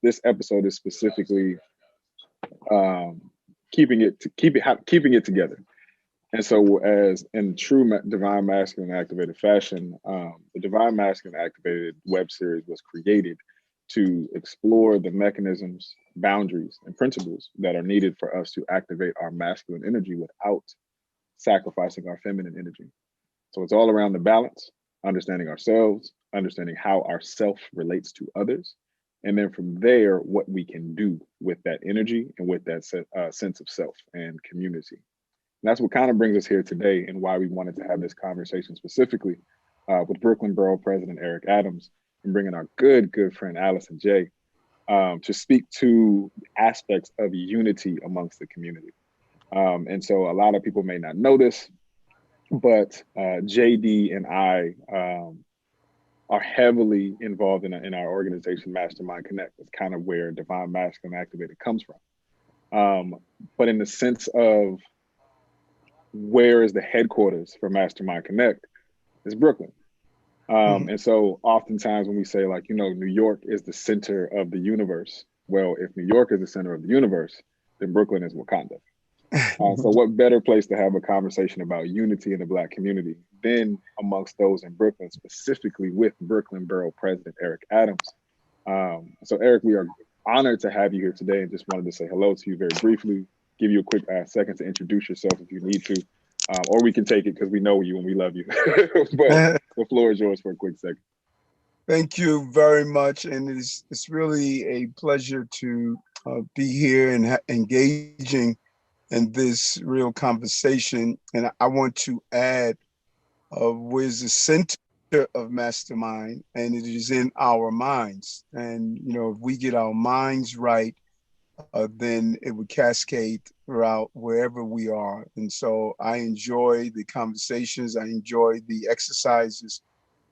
This episode is specifically um, keeping it together. And so, as in true divine masculine activated fashion, the divine masculine activated web series was created to explore the mechanisms, boundaries, and principles that are needed for us to activate our masculine energy without sacrificing our feminine energy. So it's all around the balance, understanding ourselves, understanding how our self relates to others, and then from there, what we can do with that energy and with that sense of self and community. And that's what kind of brings us here today and why we wanted to have this conversation specifically with Brooklyn Borough President Eric Adams and bringing our good friend Allison J to speak to aspects of unity amongst the community. And so a lot of people may not know this, but JD and I are heavily involved in our organization, Mastermind Connect. It's kind of where Divine Masculine Activated comes from. But in the sense of where is the headquarters for Mastermind Connect, is Brooklyn. And so oftentimes when we say like, New York is the center of the universe. Well, if New York is the center of the universe, then Brooklyn is Wakanda. So what better place to have a conversation about unity in the Black community than amongst those in Brooklyn, specifically with Brooklyn Borough President Eric Adams. So Eric, we are honored to have you here today and just wanted to say hello to you very briefly, give you a quick second to introduce yourself if you need to, or we can take it because we know you and we love you. But the floor is yours for a quick second. Thank you very much. And it's really a pleasure to be here and engaging in this real conversation. And I want to add where's the center of Mastermind, and it is in our minds. And, if we get our minds right, then it would cascade throughout wherever we are. And so I enjoy the conversations. I enjoy the exercises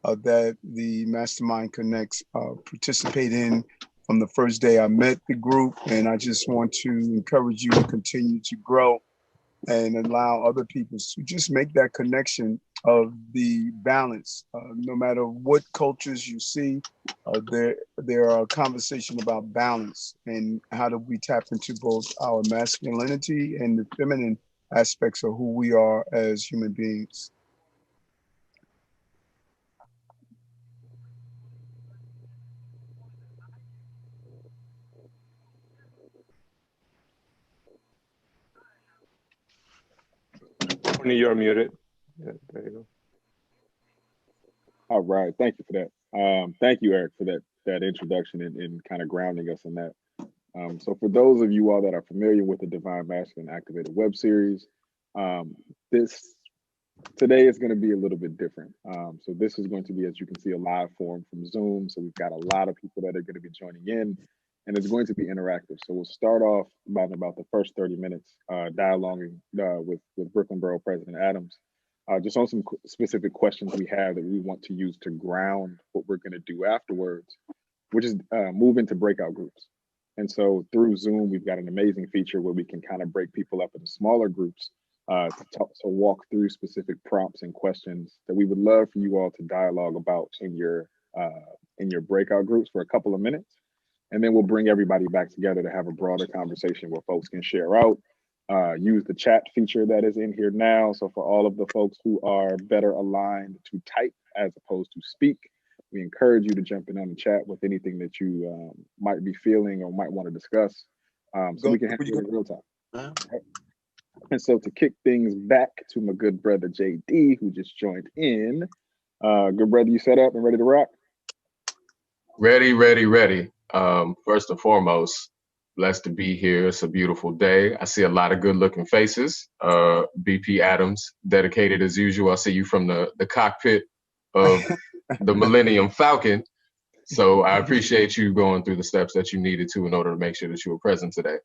that the Mastermind Connects participate in from the first day I met the group. And I just want to encourage you to continue to grow and allow other people to just make that connection of the balance. No matter what cultures you see, there are conversations about balance and how do we tap into both our masculinity and the feminine aspects of who we are as human beings. You're muted. Yeah, there you go. All right. Thank you for that. Thank you, Eric, for that introduction and kind of grounding us in that. So for those of you all that are familiar with the Divine Masculine Activated web series, this today is going to be a little bit different. So this is going to be, as you can see, a live forum from Zoom. So we've got a lot of people that are going to be joining in, and it's going to be interactive. So we'll start off about the first 30 minutes dialoguing with Brooklyn Borough President Adams, just on some specific questions we have that we want to use to ground what we're going to do afterwards, which is move into breakout groups. And so through Zoom, we've got an amazing feature where we can kind of break people up into smaller groups to walk through specific prompts and questions that we would love for you all to dialogue about in your breakout groups for a couple of minutes. And then we'll bring everybody back together to have a broader conversation where folks can share out, use the chat feature that is in here now. So for all of the folks who are better aligned to type as opposed to speak, we encourage you to jump in on the chat with anything that you might be feeling or might want to discuss, so we can handle it in real time. Right. And so to kick things back to my good brother JD, who just joined in. Good brother, you set up and ready to rock? Ready. First and foremost, blessed to be here. It's a beautiful day. I see a lot of good looking faces. BP Adams, dedicated as usual. I see you from the cockpit of the Millennium Falcon. So I appreciate you going through the steps that you needed to in order to make sure that you were present today.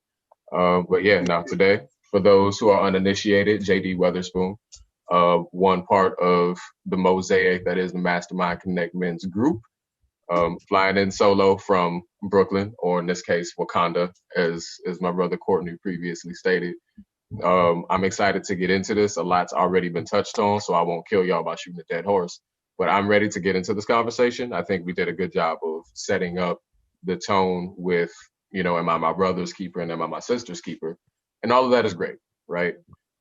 But yeah, now today, for those who are uninitiated, JD Weatherspoon, one part of the mosaic that is the Mastermind Connect Men's group, flying in solo from Brooklyn, or in this case, Wakanda, as my brother Courtney previously stated. I'm excited to get into this. A lot's already been touched on, so I won't kill y'all by shooting a dead horse. But I'm ready to get into this conversation. I think we did a good job of setting up the tone with, you know, am I my brother's keeper and am I my sister's keeper? And all of that is great, right?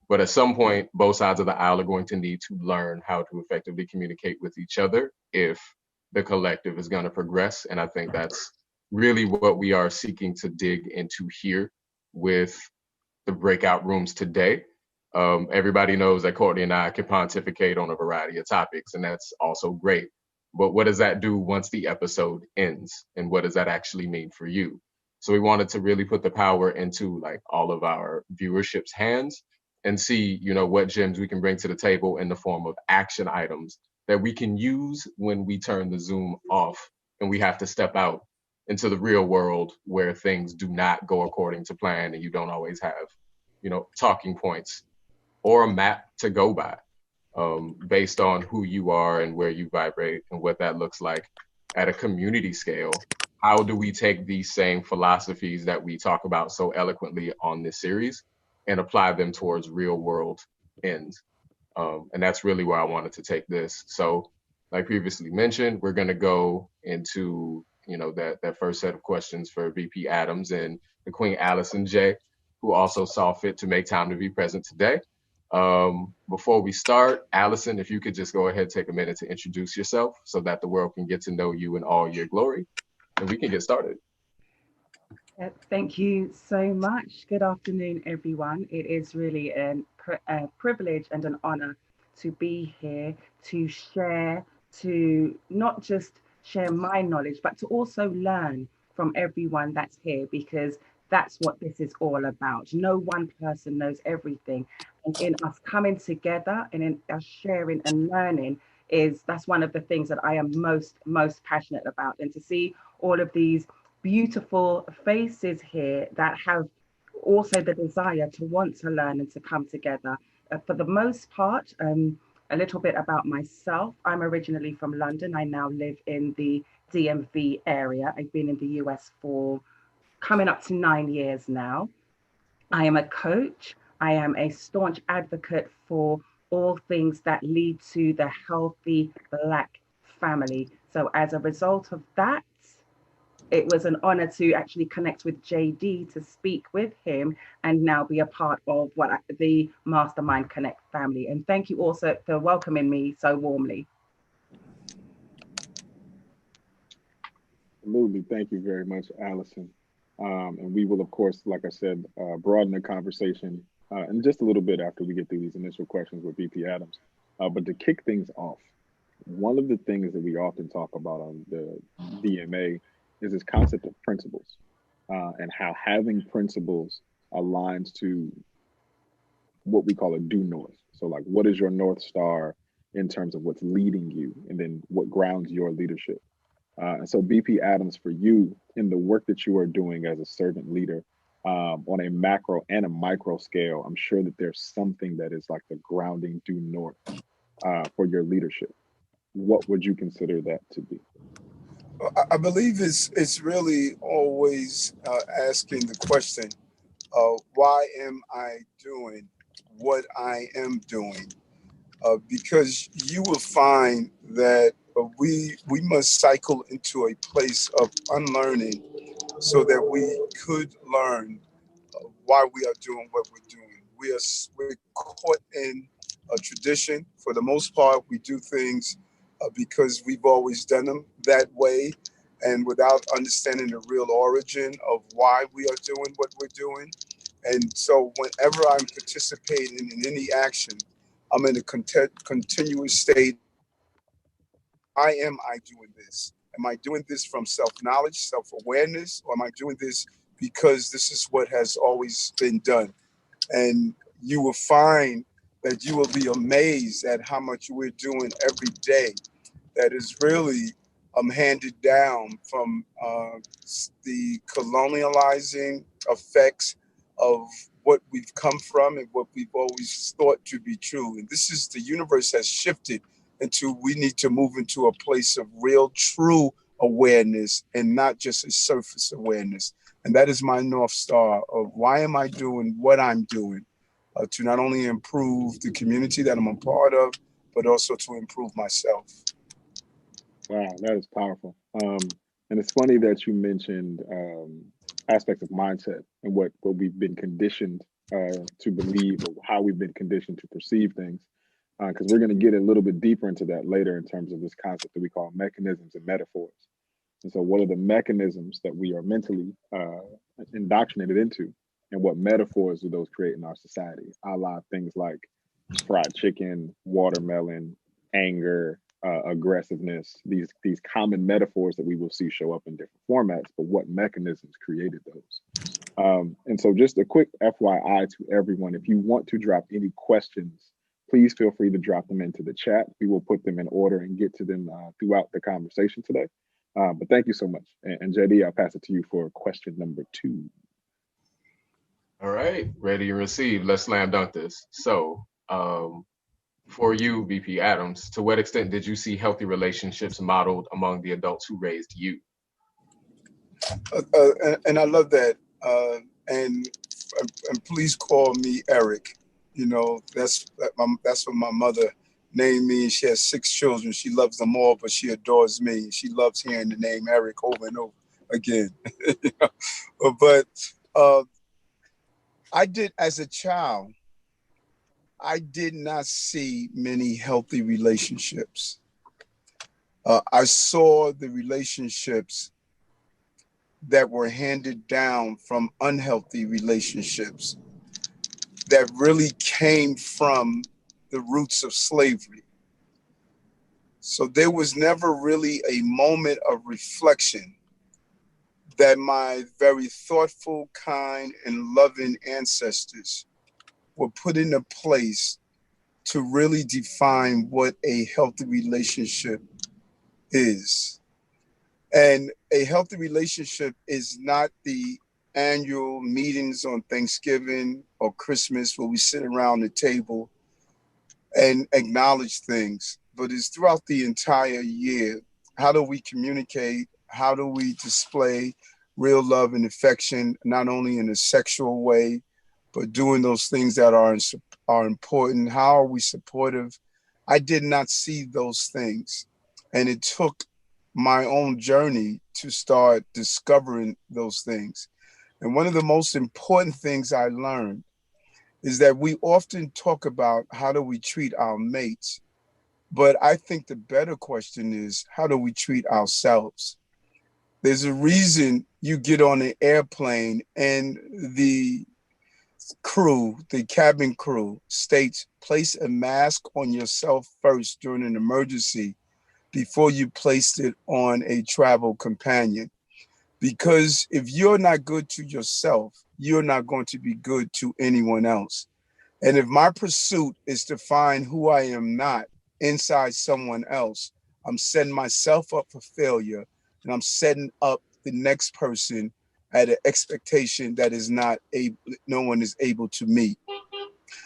But at some point, both sides of the aisle are going to need to learn how to effectively communicate with each other if the collective is going to progress. And I think that's really what we are seeking to dig into here with the breakout rooms today. Everybody knows that Courtney and I can pontificate on a variety of topics, and that's also great. But what does that do once the episode ends? And what does that actually mean for you? So we wanted to really put the power into like all of our viewership's hands and see, you know, what gems we can bring to the table in the form of action items that we can use when we turn the Zoom off and we have to step out into the real world where things do not go according to plan and you don't always have, you know, talking points or a map to go by based on who you are and where you vibrate and what that looks like at a community scale. How do we take these same philosophies that we talk about so eloquently on this series and apply them towards real world ends? And that's really where I wanted to take this. So like previously mentioned, we're going to go into, you know, that first set of questions for VP Adams and the Queen Allison J, who also saw fit to make time to be present today. Before we start, Allison, if you could just go ahead, take a minute to introduce yourself so that the world can get to know you in all your glory, and we can get started. Thank you so much. Good afternoon, everyone. It is really a privilege and an honor to be here to share, to not just share my knowledge, but to also learn from everyone that's here, because that's what this is all about. No one person knows everything. And in us coming together and in us sharing and learning, that's one of the things that I am most passionate about. And to see all of these beautiful faces here that have also the desire to want to learn and to come together. For the most part, a little bit about myself. I'm originally from London. I now live in the DMV area. I've been in the US for coming up to 9 years now. I am a coach. I am a staunch advocate for all things that lead to the healthy Black family. So as a result of that, it was an honor to actually connect with JD, to speak with him, and now be a part of the Mastermind Connect family. And thank you also for welcoming me so warmly. Absolutely. Thank you very much, Allison. And we will, of course, like I said, broaden the conversation in just a little bit after we get through these initial questions with VP Adams. But to kick things off, one of the things that we often talk about on the DMA is this concept of principles and how having principles aligns to what we call a due north. So like, what is your North Star in terms of what's leading you, and then what grounds your leadership? And so VP Adams, for you, in the work that you are doing as a servant leader on a macro and a micro scale, I'm sure that there's something that is like the grounding due north for your leadership. What would you consider that to be? I believe it's really always asking the question, why am I doing what I am doing? Because you will find that we must cycle into a place of unlearning so that we could learn why we are doing what we're doing. We're caught in a tradition. For the most part, we do things because we've always done them that way, and without understanding the real origin of why we are doing what we're doing. And so whenever I'm participating in any action, I'm in a continuous state. Why am I doing this? Am I doing this from self-knowledge, self-awareness, or am I doing this because this is what has always been done? And you will find that you will be amazed at how much we're doing every day that is really handed down from the colonializing effects of what we've come from and what we've always thought to be true. And this is, the universe has shifted into, we need to move into a place of real, true awareness and not just a surface awareness. And that is my North Star of why am I doing what I'm doing, to not only improve the community that I'm a part of, but also to improve myself. Wow, that is powerful. And it's funny that you mentioned aspects of mindset and what we've been conditioned to believe, or how we've been conditioned to perceive things. Because we're going to get a little bit deeper into that later in terms of this concept that we call mechanisms and metaphors. And so what are the mechanisms that we are mentally indoctrinated into? And what metaphors do those create in our society? A la things like fried chicken, watermelon, anger, aggressiveness, these common metaphors that we will see show up in different formats, but what mechanisms created those? And so just a quick FYI to everyone, if you want to drop any questions, please feel free to drop them into the chat. We will put them in order and get to them throughout the conversation today. But thank you so much. And JD, I'll pass it to you for question number 2. All right, ready to receive. Let's slam dunk this. So for you, VP Adams, to what extent did you see healthy relationships modeled among the adults who raised you? And I love that. And please call me Eric. You know, that's what my mother named me. She has 6 children. She loves them all, but she adores me. She loves hearing the name Eric over and over again. You know? But I did, as a child, I did not see many healthy relationships. I saw the relationships that were handed down from unhealthy relationships that really came from the roots of slavery. So there was never really a moment of reflection that my very thoughtful, kind, and loving ancestors were put in a place to really define what a healthy relationship is. And a healthy relationship is not the annual meetings on Thanksgiving or Christmas where we sit around the table and acknowledge things, but it's throughout the entire year. How do we communicate? How do we display real love and affection, not only in a sexual way, but doing those things that are important? How are we supportive? I did not see those things. And it took my own journey to start discovering those things. And one of the most important things I learned is that we often talk about how do we treat our mates, but I think the better question is, how do we treat ourselves? There's a reason you get on an airplane and the crew, the cabin crew states, place a mask on yourself first during an emergency before you placed it on a travel companion. Because if you're not good to yourself, you're not going to be good to anyone else. And if my pursuit is to find who I am not inside someone else, I'm setting myself up for failure, and I'm setting up the next person at an expectation that is no one is able to meet.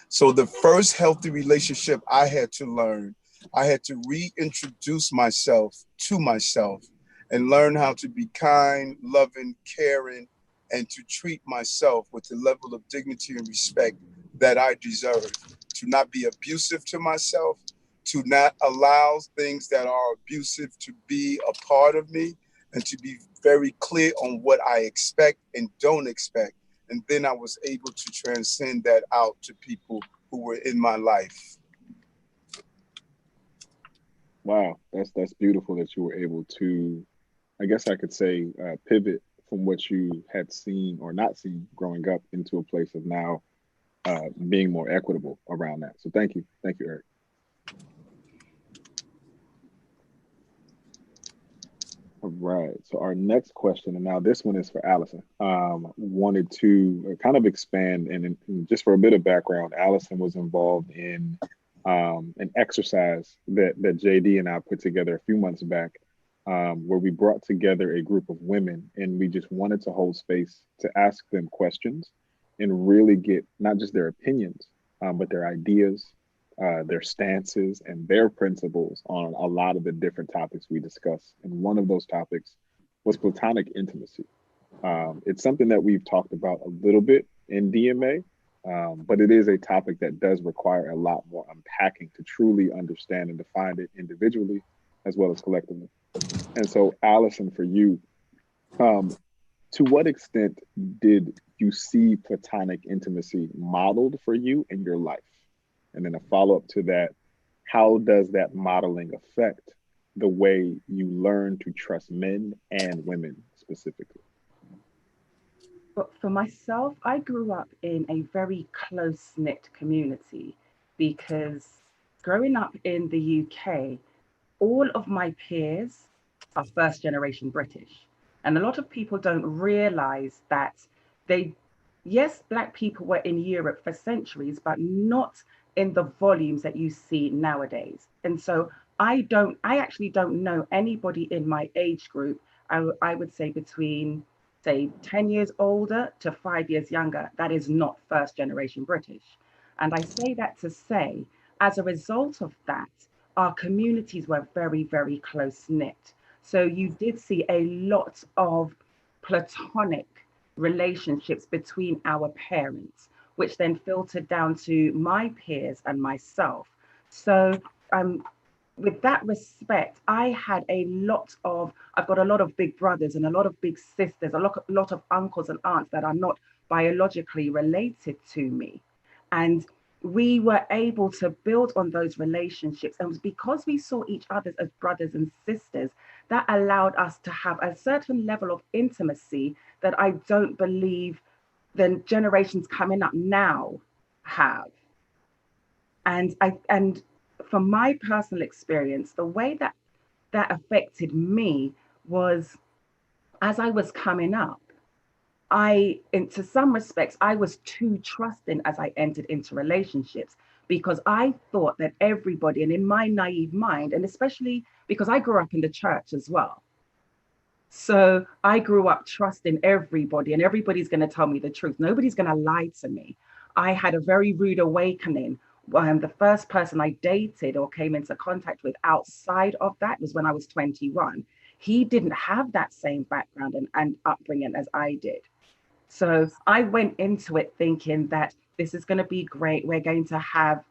So the first healthy relationship I had to learn, I had to reintroduce myself to myself and learn how to be kind, loving, caring, and to treat myself with the level of dignity and respect that I deserve, to not be abusive to myself, to not allow things that are abusive to be a part of me, and to be very clear on what I expect and don't expect. And then I was able to transcend that out to people who were in my life. Wow, that's beautiful that you were able to, I guess I could say, pivot from what you had seen or not seen growing up into a place of now being more equitable around that. So thank you, Eric. All right, so our next question, and now this one is for Allison. Wanted to kind of expand, and just for a bit of background, Allison was involved in an exercise that JD and I put together a few months back, where we brought together a group of women, and we just wanted to hold space to ask them questions and really get not just their opinions, but their ideas, their stances, and their principles on a lot of the different topics we discuss. And one of those topics was platonic intimacy. It's something that we've talked about a little bit in DMA, but it is a topic that does require a lot more unpacking to truly understand and define it individually as well as collectively. And so, Allison, for you, To what extent did you see platonic intimacy modeled for you in your life? And then a follow up to that, how does that modeling affect the way you learn to trust men and women specifically? But for myself, I grew up in a very close knit community because growing up in the UK, all of my peers are first generation British. And a lot of people don't realize that they, yes, Black people were in Europe for centuries, but not in the volumes that you see nowadays. And so I actually don't know anybody in my age group. I would say between, say, 10 years older to 5 years younger, that is not first generation British. And I say that to say, as a result of that, our communities were very, very close knit. So you did see a lot of platonic relationships between our parents, which then filtered down to my peers and myself. So with that respect, I've got a lot of big brothers and a lot of big sisters, a lot of uncles and aunts that are not biologically related to me. And we were able to build on those relationships. And it was because we saw each other as brothers and sisters that allowed us to have a certain level of intimacy that I don't believe the generations coming up now have. And from my personal experience, the way that that affected me was as I was coming up, into some respects, I was too trusting as I entered into relationships because I thought that everybody, and in my naive mind, and especially because I grew up in the church as well. So I grew up trusting everybody, and everybody's going to tell me the truth. Nobody's going to lie to me. I had a very rude awakening. The first person I dated or came into contact with outside of that was when I was 21. He didn't have that same background and upbringing as I did. So I went into it thinking that this is going to be great. We're going to have,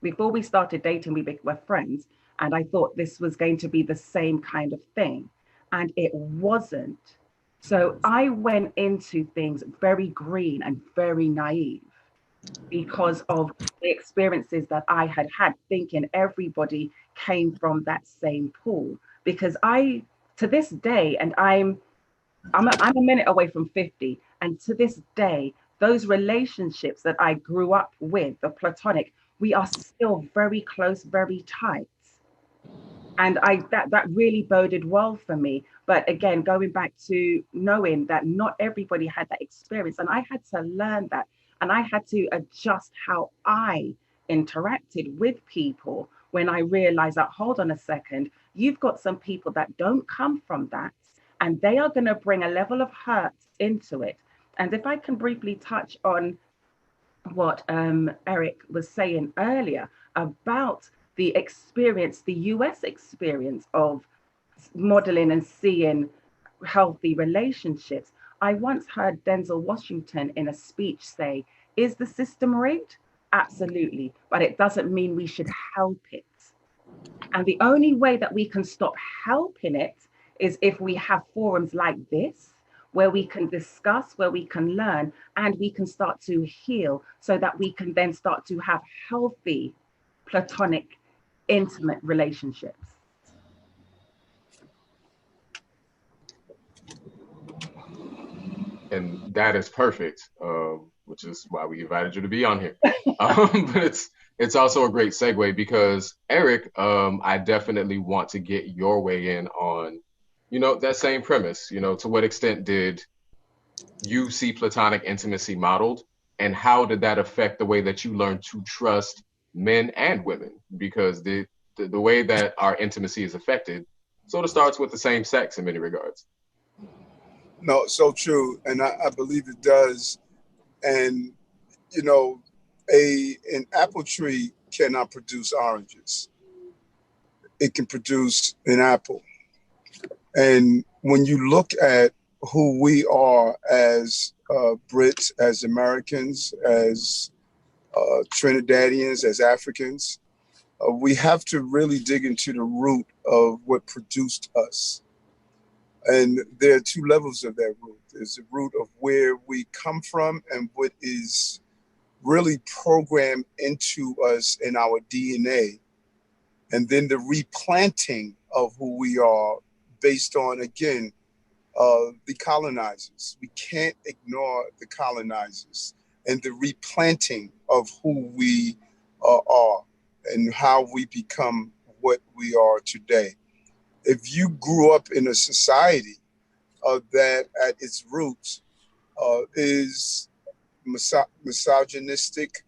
before we started dating, we were friends. And I thought this was going to be the same kind of thing. And it wasn't. So I went into things very green and very naive because of the experiences that I had had, thinking everybody came from that same pool. Because to this day, and I'm a minute away from 50. And to this day, those relationships that I grew up with, the platonic, we are still very close, very tight. And that really boded well for me. But again, going back to knowing that not everybody had that experience, and I had to learn that, and I had to adjust how I interacted with people when I realized that, hold on a second, you've got some people that don't come from that, and they are going to bring a level of hurt into it. And if I can briefly touch on what Eric was saying earlier about the experience, the US experience of modeling and seeing healthy relationships. I once heard Denzel Washington in a speech say, is the system rigged? Absolutely, but it doesn't mean we should help it. And the only way that we can stop helping it is if we have forums like this, where we can discuss, where we can learn, and we can start to heal so that we can then start to have healthy, platonic, intimate relationships. And that is perfect, which is why we invited you to be on here. But it's also a great segue because Eric, I definitely want to get your way in on, that same premise. To what extent did you see platonic intimacy modeled, and how did that affect the way that you learned to trust men and women? Because the way that our intimacy is affected sort of starts with the same sex in many regards. No, so true. And I believe it does. And, an apple tree cannot produce oranges. It can produce an apple. And when you look at who we are as Brits, as Americans, as Trinidadians, as Africans, we have to really dig into the root of what produced us. And there are two levels of that root. There's the root of where we come from and what is really programmed into us in our DNA. And then the replanting of who we are based on, again, the colonizers. We can't ignore the colonizers and the replanting of who we are and how we become what we are today. If you grew up in a society that at its roots is misogynistic,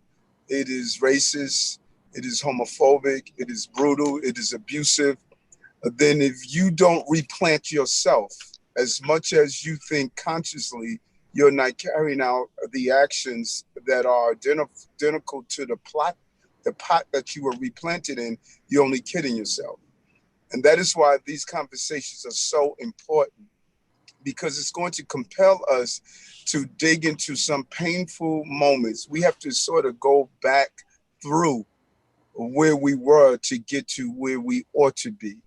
it is racist, it is homophobic, it is brutal, it is abusive, then if you don't replant yourself as much as you think consciously, you're not carrying out the actions that are identical to the pot that you were replanted in, you're only kidding yourself. And that is why these conversations are so important, because it's going to compel us to dig into some painful moments. We have to sort of go back through where we were to get to where we ought to be.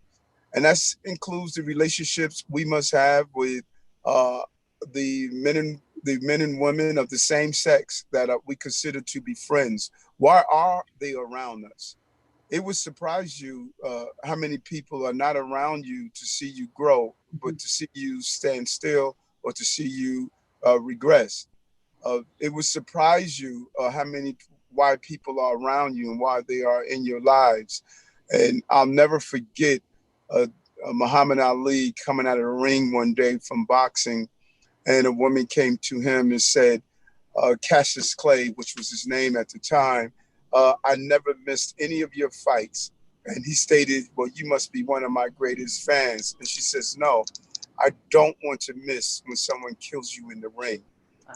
And that includes the relationships we must have with the men and women of the same sex that we consider to be friends. Why are they around us? It would surprise you how many people are not around you to see you grow, but to see you stand still or to see you regress. It would surprise you why people are around you and why they are in your lives. And I'll never forget Muhammad Ali coming out of the ring one day from boxing, and a woman came to him and said, Cassius Clay, which was his name at the time, I never missed any of your fights. And he stated, well, you must be one of my greatest fans. And she says, no, I don't want to miss when someone kills you in the ring. Wow.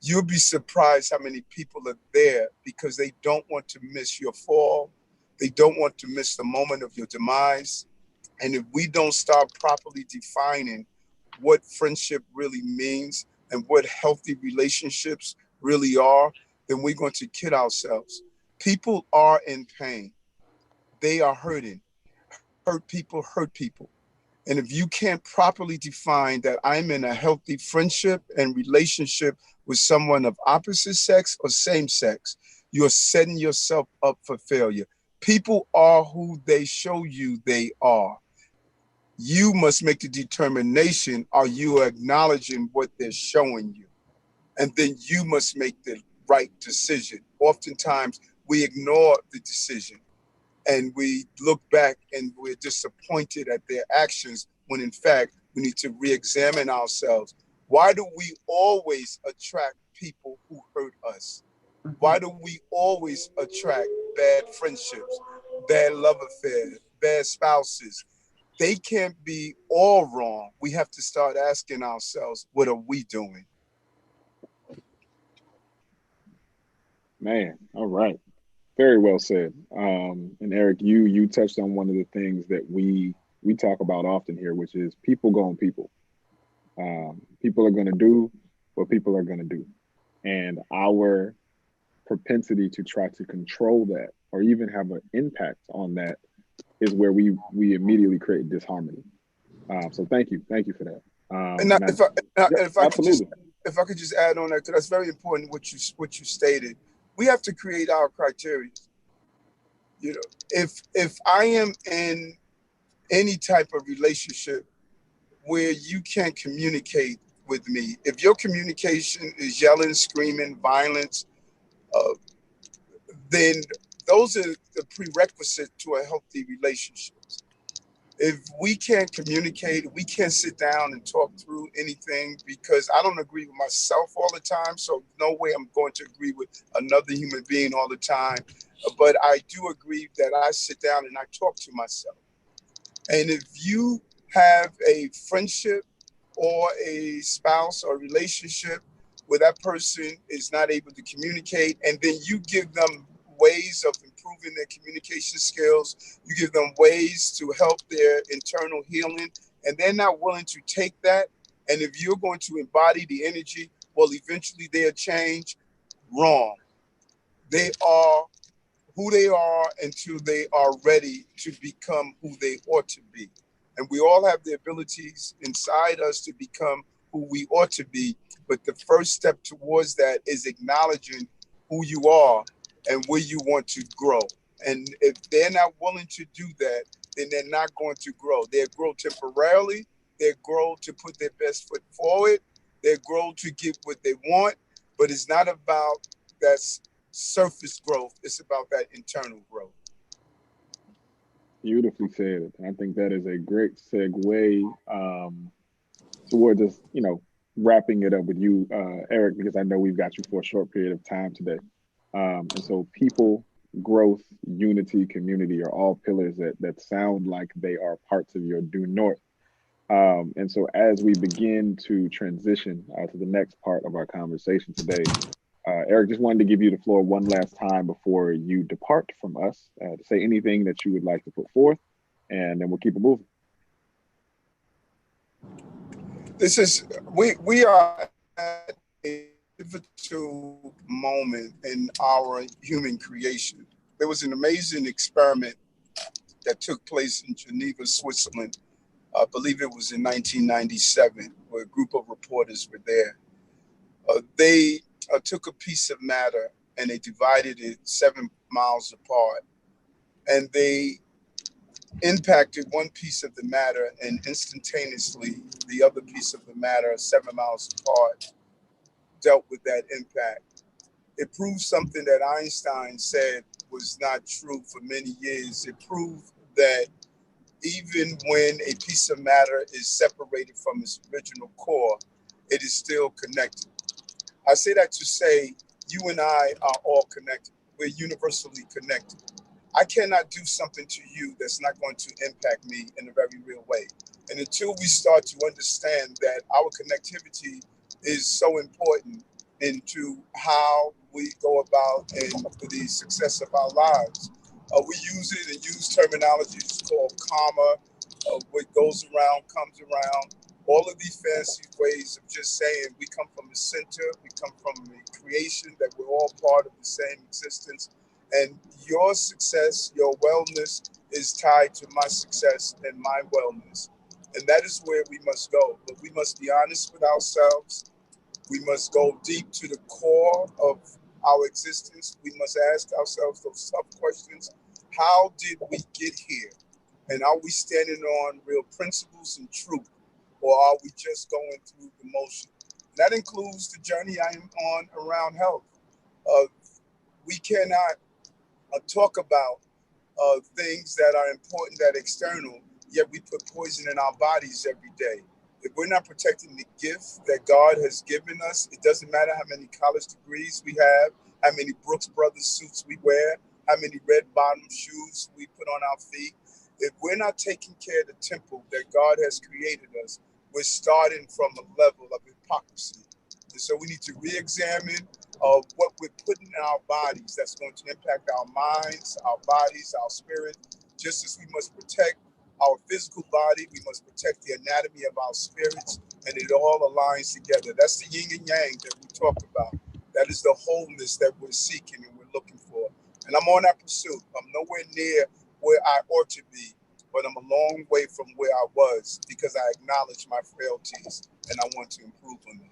You'll be surprised how many people are there because they don't want to miss your fall. They don't want to miss the moment of your demise. And if we don't start properly defining what friendship really means and what healthy relationships really are, then we're going to kid ourselves. People are in pain. They are hurting. Hurt people hurt people. And if you can't properly define that I'm in a healthy friendship and relationship with someone of opposite sex or same sex, you're setting yourself up for failure. People are who they show you they are. You must make the determination, are you acknowledging what they're showing you? And then you must make the right decision. Oftentimes, we ignore the decision and we look back and we're disappointed at their actions when in fact, we need to re-examine ourselves. Why do we always attract people who hurt us? Why do we always attract bad friendships, bad love affairs, bad spouses? They can't be all wrong. We have to start asking ourselves, what are we doing? Man, all right. Very well said. And Eric, you touched on one of the things that we talk about often here, which is people go on people. People are going to do what people are going to do. And our propensity to try to control that or even have an impact on that is where we immediately create disharmony. So thank you for that. If I could just add on that, because that's very important what you stated. We have to create our criteria. You know, if I am in any type of relationship where you can't communicate with me, if your communication is yelling, screaming, violence, then those are the prerequisite to a healthy relationship. If we can't communicate, we can't sit down and talk through anything, because I don't agree with myself all the time. So no way I'm going to agree with another human being all the time. But I do agree that I sit down and I talk to myself. And if you have a friendship or a spouse or relationship where that person is not able to communicate, and then you give them ways of improving their communication skills, you give them ways to help their internal healing, and they're not willing to take that, and if you're going to embody the energy, well, eventually they'll change. Wrong. They are who they are until they are ready to become who they ought to be. And we all have the abilities inside us to become who we ought to be. But the first step towards that is acknowledging who you are and where you want to grow. And if they're not willing to do that, then they're not going to grow. They'll grow temporarily. They'll grow to put their best foot forward. They'll grow to get what they want. But it's not about that surface growth. It's about that internal growth. Beautifully said. I think that is a great segue towards us, wrapping it up with you, Eric, because I know we've got you for a short period of time today. And so people, growth, unity, community are all pillars that sound like they are parts of your due north. And so as we begin to transition to the next part of our conversation today, Eric, just wanted to give you the floor one last time before you depart from us to say anything that you would like to put forth, and then we'll keep it moving. We are at a pivotal moment in our human creation. There was an amazing experiment that took place in Geneva, Switzerland. I believe it was in 1997, where a group of reporters were there. They took a piece of matter and they divided it 7 miles apart, and they impacted one piece of the matter, and instantaneously the other piece of the matter 7 miles apart dealt with that impact. It proved something that Einstein said was not true for many years. It proved that even when a piece of matter is separated from its original core, it is still connected. I say that to say you and I are all connected. We're universally connected. I cannot do something to you that's not going to impact me in a very real way. And until we start to understand that our connectivity is so important into how we go about and the success of our lives, we use it and use terminologies called karma. What goes around comes around. All of these fancy ways of just saying we come from a center, we come from a creation, that we're all part of the same existence. And your success, your wellness is tied to my success and my wellness. And that is where we must go. But we must be honest with ourselves. We must go deep to the core of our existence. We must ask ourselves those tough questions. How did we get here? And are we standing on real principles and truth? Or are we just going through the motion? That includes the journey I am on around health. We cannot talk about things that are important, that are external, yet we put poison in our bodies every day. If we're not protecting the gift that God has given us, it doesn't matter how many college degrees we have, how many Brooks Brothers suits we wear, how many red bottom shoes we put on our feet. If we're not taking care of the temple that God has created us, we're starting from a level of hypocrisy. And so we need to re-examine what we're putting in our bodies that's going to impact our minds, our bodies, our spirit. Just as we must protect our physical body, we must protect the anatomy of our spirits, and it all aligns together. That's the yin and yang that we talk about. That is the wholeness that we're seeking and we're looking for. And I'm on that pursuit. I'm nowhere near where I ought to be, but I'm a long way from where I was because I acknowledge my frailties and I want to improve on them.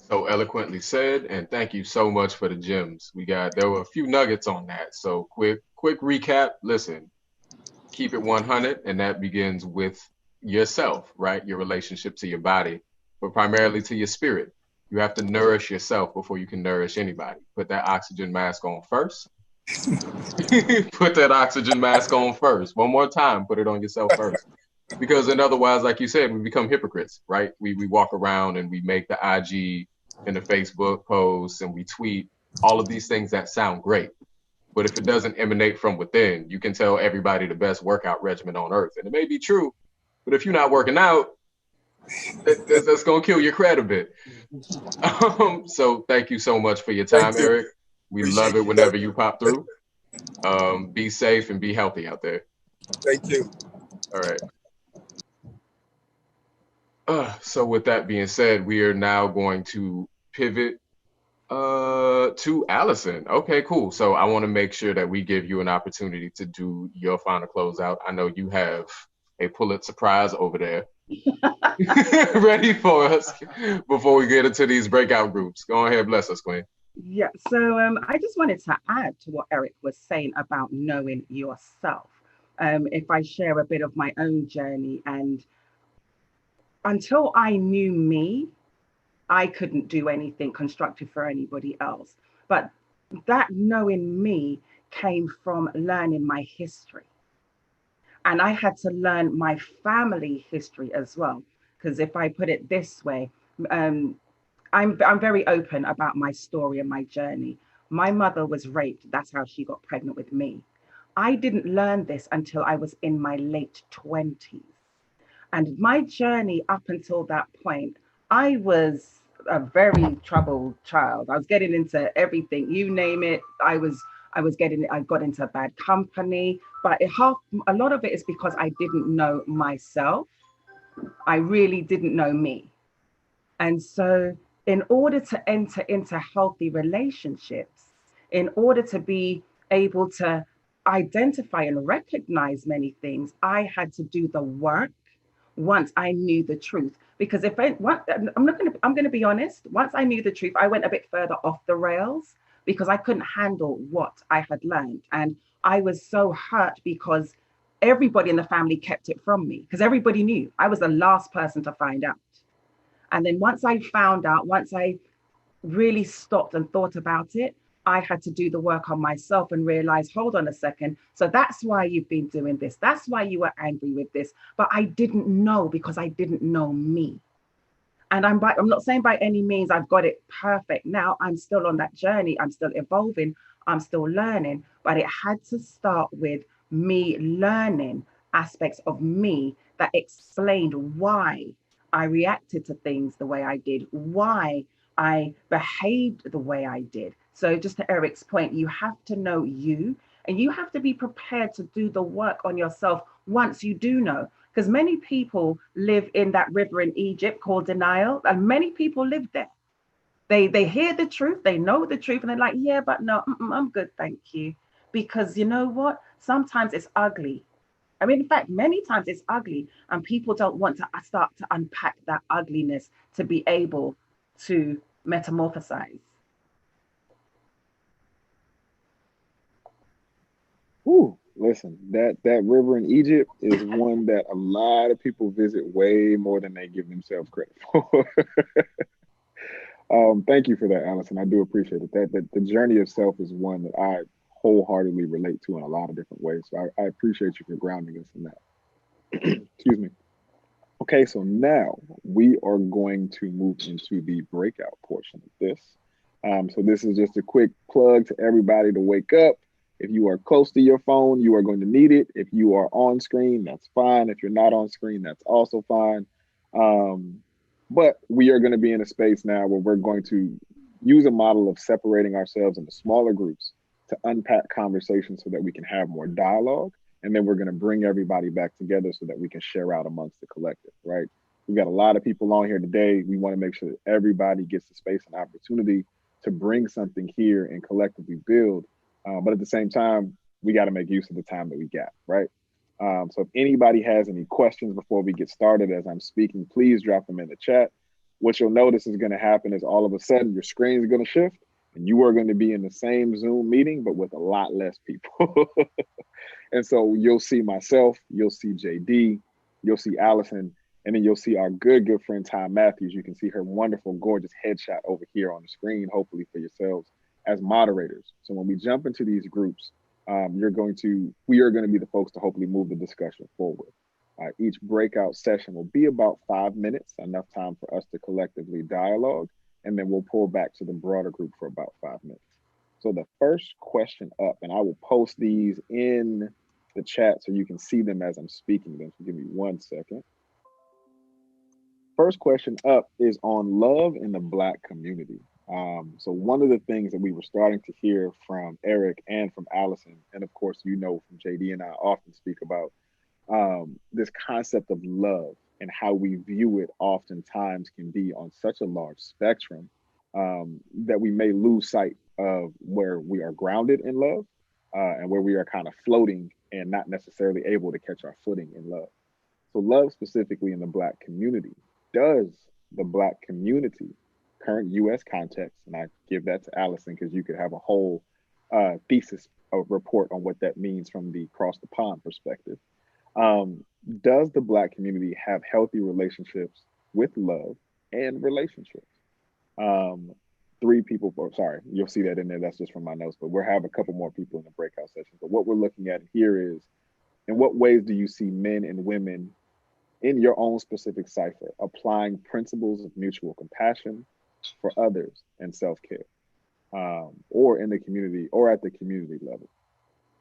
So eloquently said, and thank you so much for the gems. There were a few nuggets on that. So quick recap. Listen, keep it 100, and that begins with yourself, right? Your relationship to your body, but primarily to your spirit. You have to nourish yourself before you can nourish anybody. Put that oxygen mask on first. Put that oxygen mask on first. One more time, put it on yourself first. Because otherwise, like you said, we become hypocrites, right? We walk around and we make the IG and the Facebook posts and we tweet all of these things that sound great. But if it doesn't emanate from within, you can tell everybody the best workout regimen on earth. And it may be true, but if you're not working out, that's going to kill your cred a bit. So thank you so much for your time, Eric. We love it whenever you pop through. Be safe and be healthy out there. Thank you. All right. So with that being said, we are now going to pivot To Allison. Okay, cool. So I want to make sure that we give you an opportunity to do your final closeout. I know you have a Pulitzer Prize over there ready for us before we get into these breakout groups. Go ahead, bless us, Queen. Yeah, so I just wanted to add to what Eric was saying about knowing yourself. If I share a bit of my own journey, and until I knew me, I couldn't do anything constructive for anybody else. But that knowing me came from learning my history. And I had to learn my family history as well. Because if I put it this way, um, I'm very open about my story and my journey. My mother was raped. That's how she got pregnant with me. I didn't learn this until I was in my late 20s. And my journey up until that point, I was a very troubled child. I was getting into everything, you name it. I got into bad company, but a lot of it is because I didn't know myself. I really didn't know me. And so, in order to enter into healthy relationships, in order to be able to identify and recognize many things, I had to do the work once I knew the truth. Because I'm going to be honest. Once I knew the truth, I went a bit further off the rails because I couldn't handle what I had learned, and I was so hurt because everybody in the family kept it from me because everybody knew I was the last person to find out. And then once I found out, once I really stopped and thought about it, I had to do the work on myself and realize, hold on a second. So that's why you've been doing this. That's why you were angry with this. But I didn't know because I didn't know me. And I'm not saying by any means I've got it perfect now. I'm still on that journey. I'm still evolving. I'm still learning. But it had to start with me learning aspects of me that explained why I reacted to things the way I did, why I behaved the way I did. So, just to Eric's point, you have to know you and you have to be prepared to do the work on yourself once you do know. Because many people live in that river in Egypt called denial, and many people live there. They hear the truth, they know the truth, and they're like, yeah, but no, I'm good, thank you. Because you know what? Sometimes it's ugly. I mean, in fact, many times it's ugly, and people don't want to start to unpack that ugliness to be able to metamorphosize. Ooh, listen, that river in Egypt is one that a lot of people visit way more than they give themselves credit for. Thank you for that, Allison. I do appreciate it. That the journey of self is one that I wholeheartedly relate to in a lot of different ways. So I appreciate you for grounding us in that. Excuse me. Okay, so now we are going to move into the breakout portion of this. So this is just a quick plug to everybody to wake up. If you are close to your phone, you are going to need it. If you are on screen, that's fine. If you're not on screen, that's also fine. But we are going to be in a space now where we're going to use a model of separating ourselves into smaller groups to unpack conversations so that we can have more dialogue. And then we're going to bring everybody back together so that we can share out amongst the collective, right? We've got a lot of people on here today. We want to make sure that everybody gets the space and opportunity to bring something here and collectively build. But at the same time, we got to make use of the time that we got, right? So if anybody has any questions before we get started as I'm speaking, please drop them in the chat. What you'll notice is going to happen is all of a sudden your screen is going to shift and you are going to be in the same Zoom meeting, but with a lot less people. And so you'll see myself, you'll see JD, you'll see Allison, and then you'll see our good friend Tye Matthews. You can see her wonderful, gorgeous headshot over here on the screen, hopefully for yourselves as moderators. So when we jump into these groups, we are going to be the folks to hopefully move the discussion forward. Each breakout session will be about 5 minutes, enough time for us to collectively dialogue, and then we'll pull back to the broader group for about 5 minutes. So the first question up, and I will post these in the chat so you can see them as I'm speaking them. So give me 1 second. First question up is on love in the Black community. So one of the things that we were starting to hear from Eric and from Allison, and of course, you know, from JD and I often speak about this concept of love and how we view it oftentimes can be on such a large spectrum. that we may lose sight of where we are grounded in love, and where we are kind of floating and not necessarily able to catch our footing in love. So love specifically in the Black community, does the Black community, current US context, and I give that to Allison because you could have a whole thesis report on what that means from the cross the pond perspective. Does the Black community have healthy relationships with love and relationships? Three people, sorry, you'll see that in there. That's just from my notes, but we'll have a couple more people in the breakout session. But what we're looking at here is, in what ways do you see men and women in your own specific cipher applying principles of mutual compassion for others and self-care, or in the community or at the community level?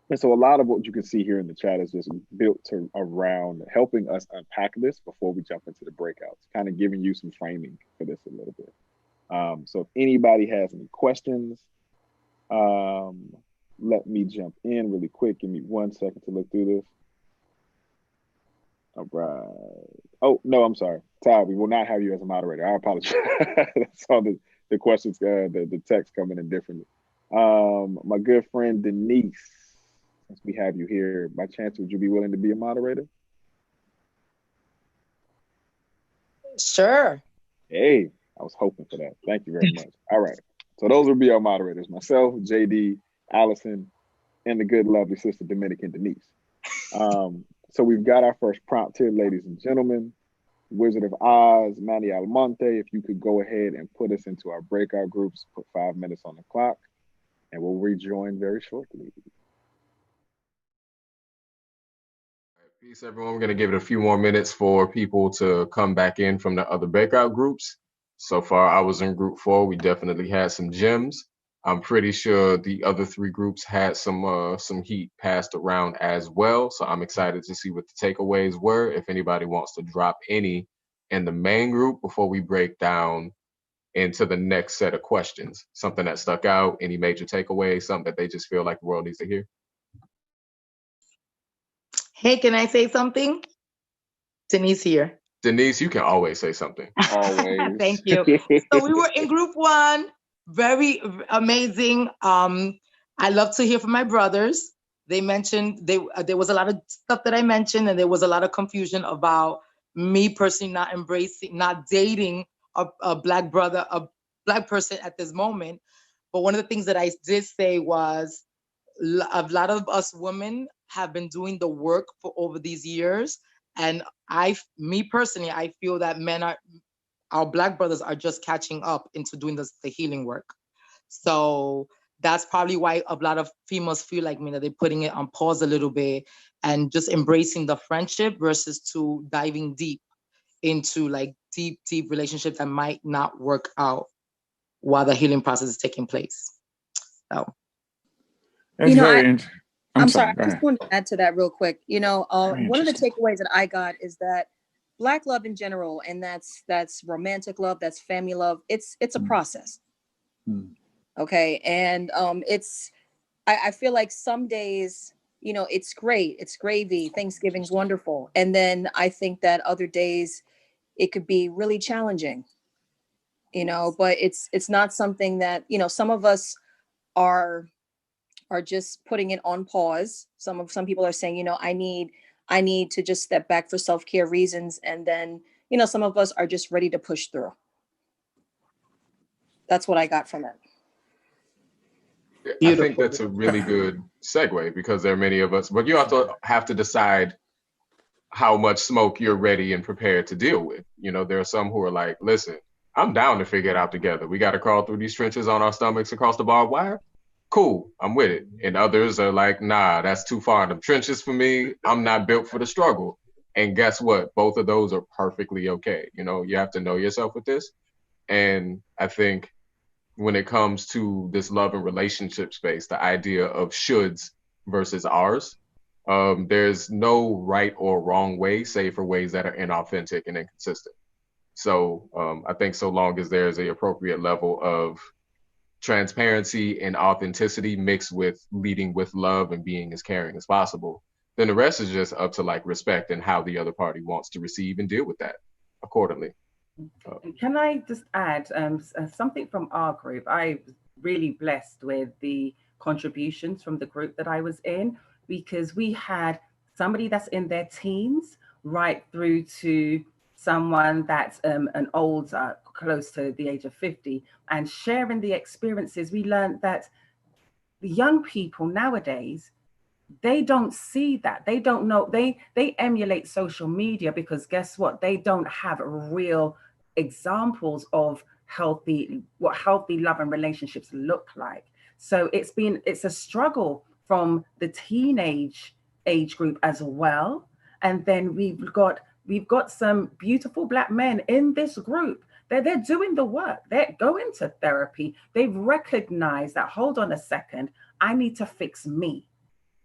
And so a lot of what you can see here in the chat is just built around helping us unpack this before we jump into the breakouts, kind of giving you some framing for this a little bit. So if anybody has any questions, let me jump in really quick. Give me 1 second to look through this. All right. Oh, no, I'm sorry. Tye, we will not have you as a moderator. I apologize. I saw the questions, the text coming in differently. My good friend Denise, since we have you here, by chance, would you be willing to be a moderator? Sure. Hey, I was hoping for that. Thank you very much. All right. So those will be our moderators: myself, JD, Allison, and the good, lovely sister Dominican Denise. So we've got our first prompt here, ladies and gentlemen. Wizard of Oz, Manny Almonte, if you could go ahead and put us into our breakout groups, put 5 minutes on the clock, and we'll rejoin very shortly. Peace, everyone. We're going to give it a few more minutes for people to come back in from the other breakout groups. So far, I was in group 4. We definitely had some gems. I'm pretty sure the other 3 groups had some heat passed around as well. So I'm excited to see what the takeaways were. If anybody wants to drop any in the main group before we break down into the next set of questions, something that stuck out, any major takeaways, something that they just feel like the world needs to hear. Hey, can I say something? Denise here. Denise, you can always say something. Always. Thank you. So we were in group 1, very amazing. I love to hear from my brothers. They mentioned there was a lot of stuff that I mentioned, and there was a lot of confusion about me personally not dating a Black brother, a Black person at this moment. But one of the things that I did say was a lot of us women have been doing the work for over these years. And me personally, I feel that our Black brothers are just catching up into doing the healing work. So that's probably why a lot of females feel like me, that they're putting it on pause a little bit and just embracing the friendship versus to diving deep into like deep relationships that might not work out while the healing process is taking place. So. I'm sorry. I just wanted to add to that real quick. One of the takeaways that I got is that Black love in general, and that's romantic love, that's family love. It's a process. Okay. And I feel like some days, it's great. It's gravy. Thanksgiving's wonderful. And then I think that other days it could be really challenging, but it's not something that, some of us are just putting it on pause. Some people are saying, I need to just step back for self-care reasons. And then, some of us are just ready to push through. That's what I got from it. I think that's a really good segue, because there are many of us, but you also have to decide how much smoke you're ready and prepared to deal with. There are some who are like, listen, I'm down to figure it out together. We got to crawl through these trenches on our stomachs across the barbed wire. Cool, I'm with it. And others are like, nah, that's too far in the trenches for me. I'm not built for the struggle. And guess what? Both of those are perfectly okay. You have to know yourself with this. And I think when it comes to this love and relationship space, the idea of shoulds versus ours, there's no right or wrong way, save for ways that are inauthentic and inconsistent. So I think so long as there's an appropriate level of transparency and authenticity mixed with leading with love and being as caring as possible, then the rest is just up to like respect and how the other party wants to receive and deal with that accordingly. Can I just add something from our group? I was really blessed with the contributions from the group that I was in, because we had somebody that's in their teens right through to someone that's an older, close to the age of 50, and sharing the experiences. We learned that the young people nowadays, they don't see that. They don't know. They emulate social media, because guess what? They don't have real examples of what healthy love and relationships look like. So it's a struggle from the teenage age group as well. And then we've got some beautiful Black men in this group. They're doing the work. They're going to therapy. They've recognized that, hold on a second, I need to fix me.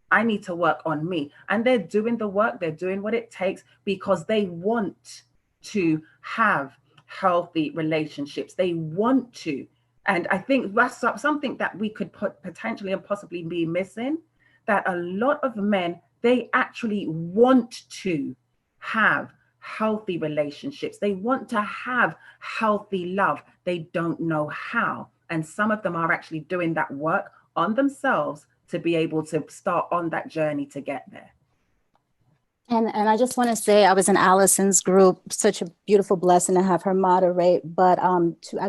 I need to work on me. And they're doing the work, they're doing what it takes, because they want to have healthy relationships. They want to. And I think that's something that we could potentially and possibly be missing, that a lot of men, they actually want to have healthy relationships. They want to have healthy love. They don't know how. And some of them are actually doing that work on themselves to be able to start on that journey to get there. And I just want to say, I was in Allison's group, such a beautiful blessing to have her moderate, but to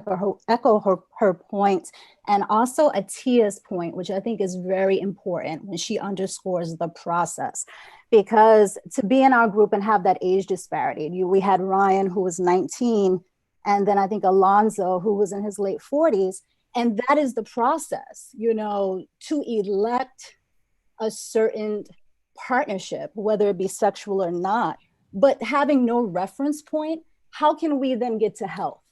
echo her point, and also Atiya's point, which I think is very important when she underscores the process. Because to be in our group and have that age disparity, we had Ryan, who was 19, and then I think Alonzo, who was in his late 40s. And that is the process, to elect a certain partnership, whether it be sexual or not, but having no reference point, how can we then get to health?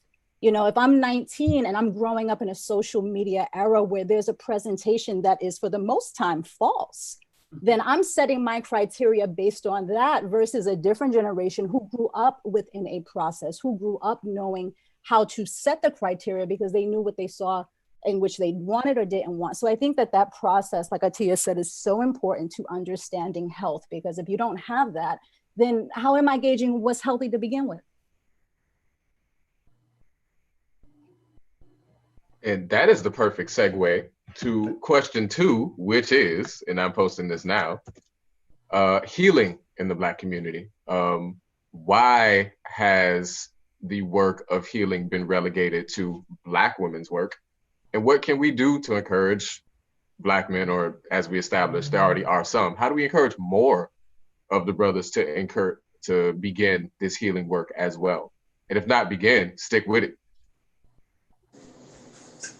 If I'm 19 and I'm growing up in a social media era where there's a presentation that is for the most time false, then I'm setting my criteria based on that versus a different generation who grew up within a process, who grew up knowing how to set the criteria because they knew what they saw in which they wanted or didn't want. So I think that process, like Atiya said, is so important to understanding health, because if you don't have that, then how am I gauging what's healthy to begin with? And that is the perfect segue to question 2, which is, and I'm posting this now, healing in the Black community. Why has the work of healing been relegated to Black women's work? And what can we do to encourage Black men, or as we established, there already are some, how do we encourage more of the brothers to begin this healing work as well? And if not begin, stick with it.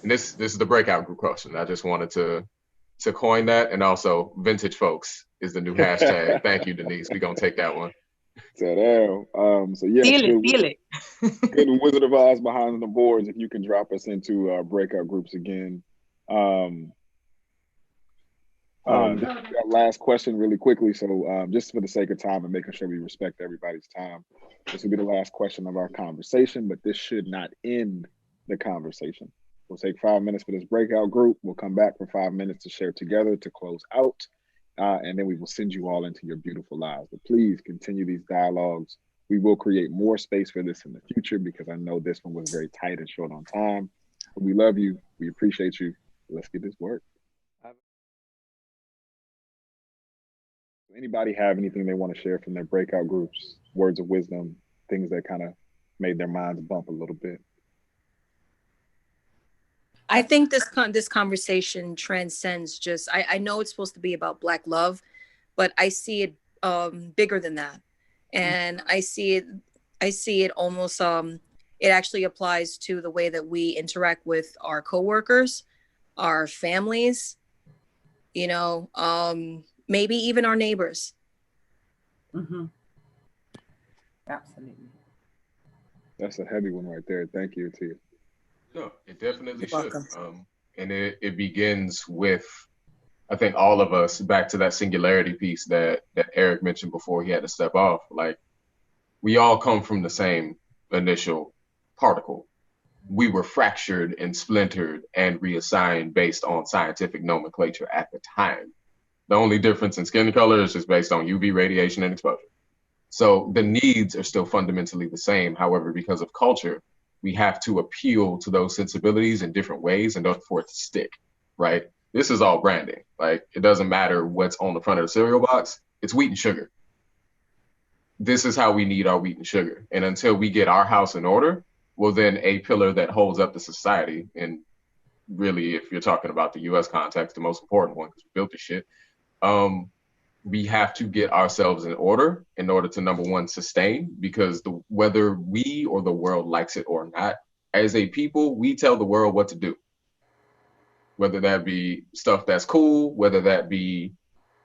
And this is the breakout group question. I just wanted to coin that. And also, vintage folks is the new hashtag. Thank you, Denise. We're going to take that one. So yeah, feel it. Good Wizard of Oz behind the boards. If you can drop us into breakout groups again. That last question really quickly. So just for the sake of time and making sure we respect everybody's time, this will be the last question of our conversation, but this should not end the conversation. We'll take 5 minutes for this breakout group. We'll come back for 5 minutes to share together to close out. And then we will send you all into your beautiful lives. But please continue these dialogues. We will create more space for this in the future, because I know this one was very tight and short on time. But we love you. We appreciate you. Let's get this work. Anybody have anything they want to share from their breakout groups, words of wisdom, things that kind of made their minds bump a little bit? I think this conversation transcends just, I know it's supposed to be about Black love, but I see it bigger than that. And I see it almost, it actually applies to the way that we interact with our coworkers, our families, maybe even our neighbors. Mm-hmm. Absolutely. That's a heavy one right there. Thank you, Tia. No, it definitely You're should. welcome. And it begins with, I think, all of us, back to that singularity piece that Eric mentioned before he had to step off. Like, we all come from the same initial particle. We were fractured and splintered and reassigned based on scientific nomenclature at the time. The only difference in skin color is just based on UV radiation and exposure. So the needs are still fundamentally the same. However, because of culture, we have to appeal to those sensibilities in different ways in order for it to stick, right? This is all branding. Like, it doesn't matter what's on the front of the cereal box. It's wheat and sugar. This is how we need our wheat and sugar. And until we get our house in order, well, then a pillar that holds up the society, and really, if you're talking about the US context, the most important one, because we built this shit, we have to get ourselves in order to, number one, sustain, because whether we or the world likes it or not, as a people, we tell the world what to do. Whether that be stuff that's cool, whether that be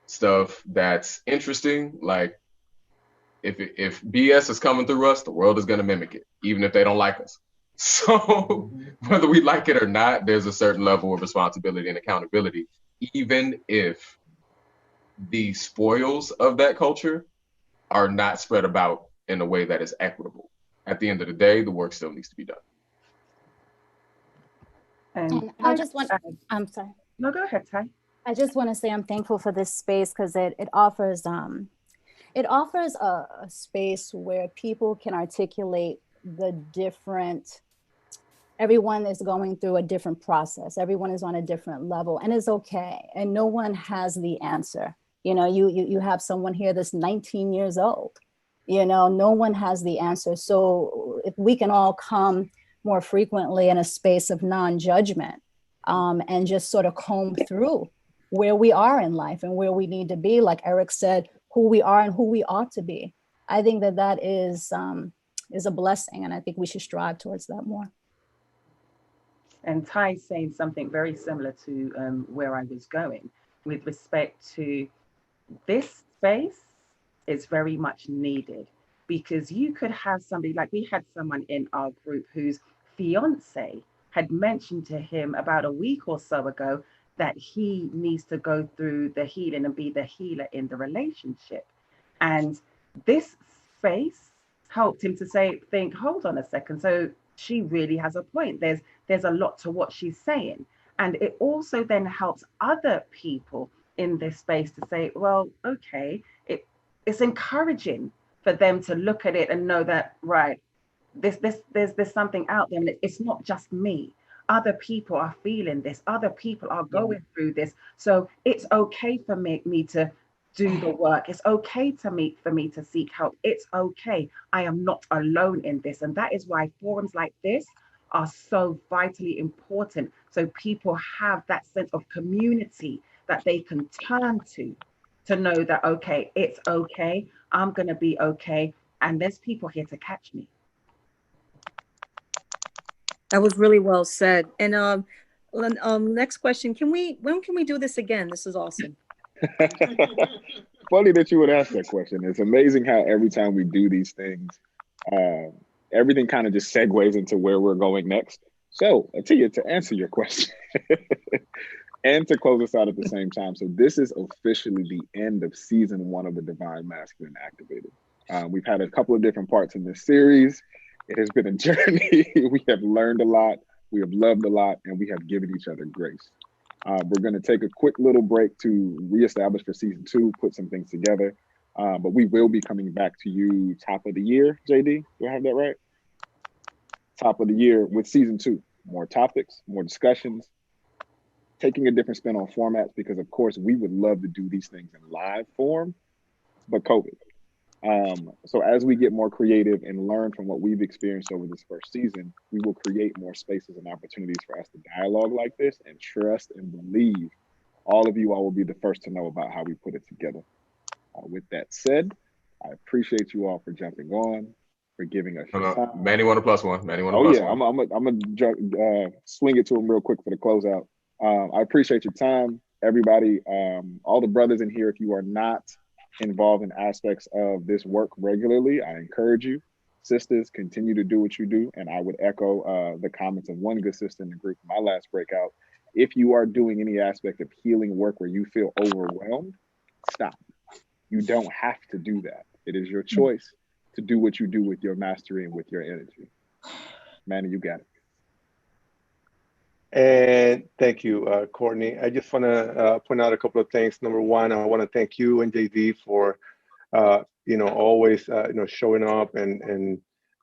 stuff that's interesting, like if BS is coming through us, the world is going to mimic it, even if they don't like us. So whether we like it or not, there's a certain level of responsibility and accountability, even if the spoils of that culture are not spread about in a way that is equitable. At the end of the day, the work still needs to be done. And I just want, I'm sorry. No, go ahead, Tye. I just want to say I'm thankful for this space because it offers a space where people can articulate the different, everyone is going through a different process. Everyone is on a different level, and it's okay. And no one has the answer. You know, you have someone here that's 19 years old. You know, no one has the answer. So if we can all come more frequently in a space of non-judgment, and just sort of comb through where we are in life and where we need to be, like Eric said, who we are and who we ought to be. I think that is a blessing, and I think we should strive towards that more. And Tye's saying something very similar to where I was going with respect to this space is very much needed, because you could have somebody, like we had someone in our group whose fiance had mentioned to him about a week or so ago that he needs to go through the healing and be the healer in the relationship. And this space helped him to think, hold on a second. So she really has a point. There's a lot to what she's saying. And it also then helps other people in this space to say, well, okay, it's encouraging for them to look at it and know that, right, there's something out there, and it's not just me. Other people are feeling this. Other people are going through this. So it's okay for me to do the work. It's okay for me to seek help. It's okay. I am not alone in this. And that is why forums like this are so vitally important. So people have that sense of community that they can turn to know that, okay, it's okay. I'm going to be okay. And there's people here to catch me. That was really well said. And next question, when can we do this again? This is awesome. Funny that you would ask that question. It's amazing how every time we do these things, everything kind of just segues into where we're going next. So, Atiya, to answer your question and to close us out at the same time. So this is officially the end of season 1 of the Divine Masculine Activated. We've had a couple of different parts in this series. It has been a journey. We have learned a lot. We have loved a lot, and we have given each other grace. We're going to take a quick little break to reestablish for season 2, put some things together. But we will be coming back to you top of the year, JD. Do I have that right? Top of the year with season 2. More topics, more discussions, taking a different spin on formats, because of course we would love to do these things in live form, but COVID. So as we get more creative and learn from what we've experienced over this first season, we will create more spaces and opportunities for us to dialogue like this, and trust and believe all of you all will be the first to know about how we put it together. With that said, I appreciate you all for jumping on, for giving us your time. Manny want a plus one. Manny want a plus one. I'm gonna swing it to him real quick for the closeout. I appreciate your time, everybody. All the brothers in here, if you are not involved in aspects of this work regularly, I encourage you. Sisters, continue to do what you do. And I would echo the comments of one good sister in the group, my last breakout. If you are doing any aspect of healing work where you feel overwhelmed, stop. You don't have to do that. It is your choice to do what you do with your mastery and with your energy. Manny, you got it. And thank you, Courtney. I just want to point out a couple of things. Number one, I want to thank you and JD for, always, showing up and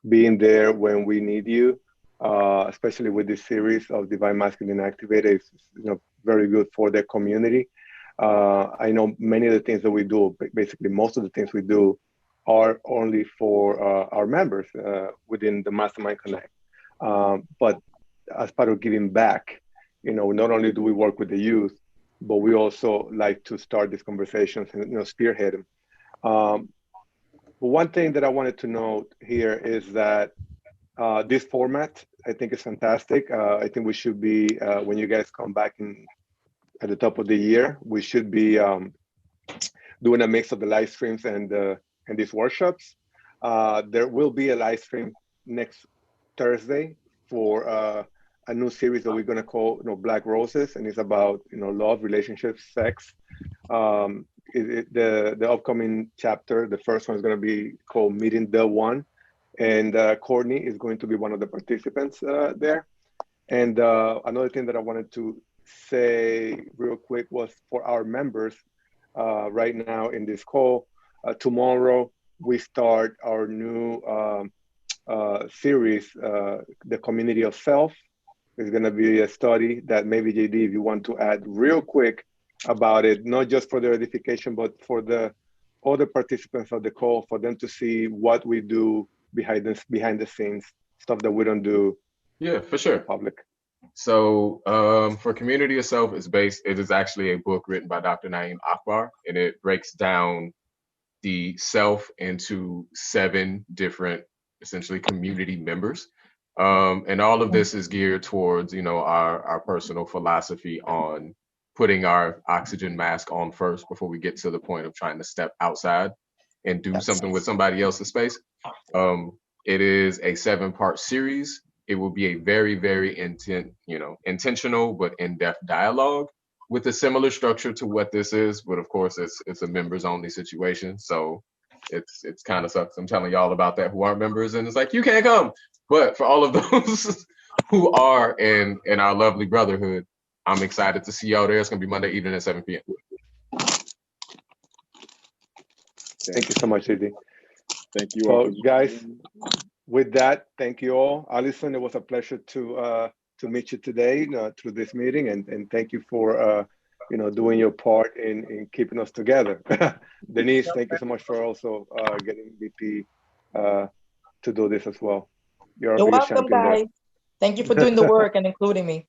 being there when we need you, especially with this series of Divine Masculine Activated. It's, very good for the community. I know many of the things that we do, basically most of the things we do, are only for our members within the Mastermind Connect. But as part of giving back, not only do we work with the youth, but we also like to start these conversations and spearhead them. But one thing that I wanted to note here is that this format, I think, is fantastic. I think we should be, when you guys come back at the top of the year, we should be doing a mix of the live streams and these workshops. There will be a live stream next Thursday for a new series that we're going to call Black Roses, and it's about love, relationships, sex. The upcoming chapter, the first one, is going to be called Meeting the One, and Courtney is going to be one of the participants there. And another thing that I wanted to say real quick was for our members right now in this call, tomorrow we start our new series, The Community of Self. It's going to be a study that maybe JD, if you want to add real quick about it, not just for their edification, but for the other participants of the call, for them to see what we do behind the scenes, stuff that we don't do. Yeah, for sure. In public. So for Community of Self, it is actually a book written by Dr. Naeem Akbar, and it breaks down the self into 7 different, essentially, community members. And all of this is geared towards, our personal philosophy on putting our oxygen mask on first before we get to the point of trying to step outside and do something with somebody else's space. It is a 7-part series. It will be a very, very intentional but in-depth dialogue with a similar structure to what this is. But of course, it's a members-only situation, so it's kind of sucks. I'm telling y'all about that who aren't members, and it's like, you can't come. But for all of those who are in our lovely brotherhood, I'm excited to see y'all there. It's gonna be Monday evening at 7 p.m. Thank you so much, JD. Thank you all. So, guys, with that, thank you all. Allison, it was a pleasure to meet you today through this meeting, and thank you for doing your part in keeping us together. Denise, thank you so much for also getting BP to do this as well. You're welcome, guys. Thank you for doing the work and including me.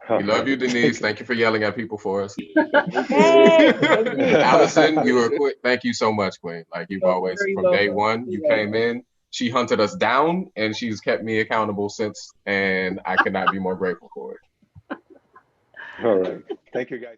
We love you, Denise. Thank you for yelling at people for us. Hey, Allison, you were quick. Thank you so much, Queen. Like you've always, from day one, you came in. She hunted us down, and she's kept me accountable since, and I could not be more grateful for it. All right. Thank you, guys.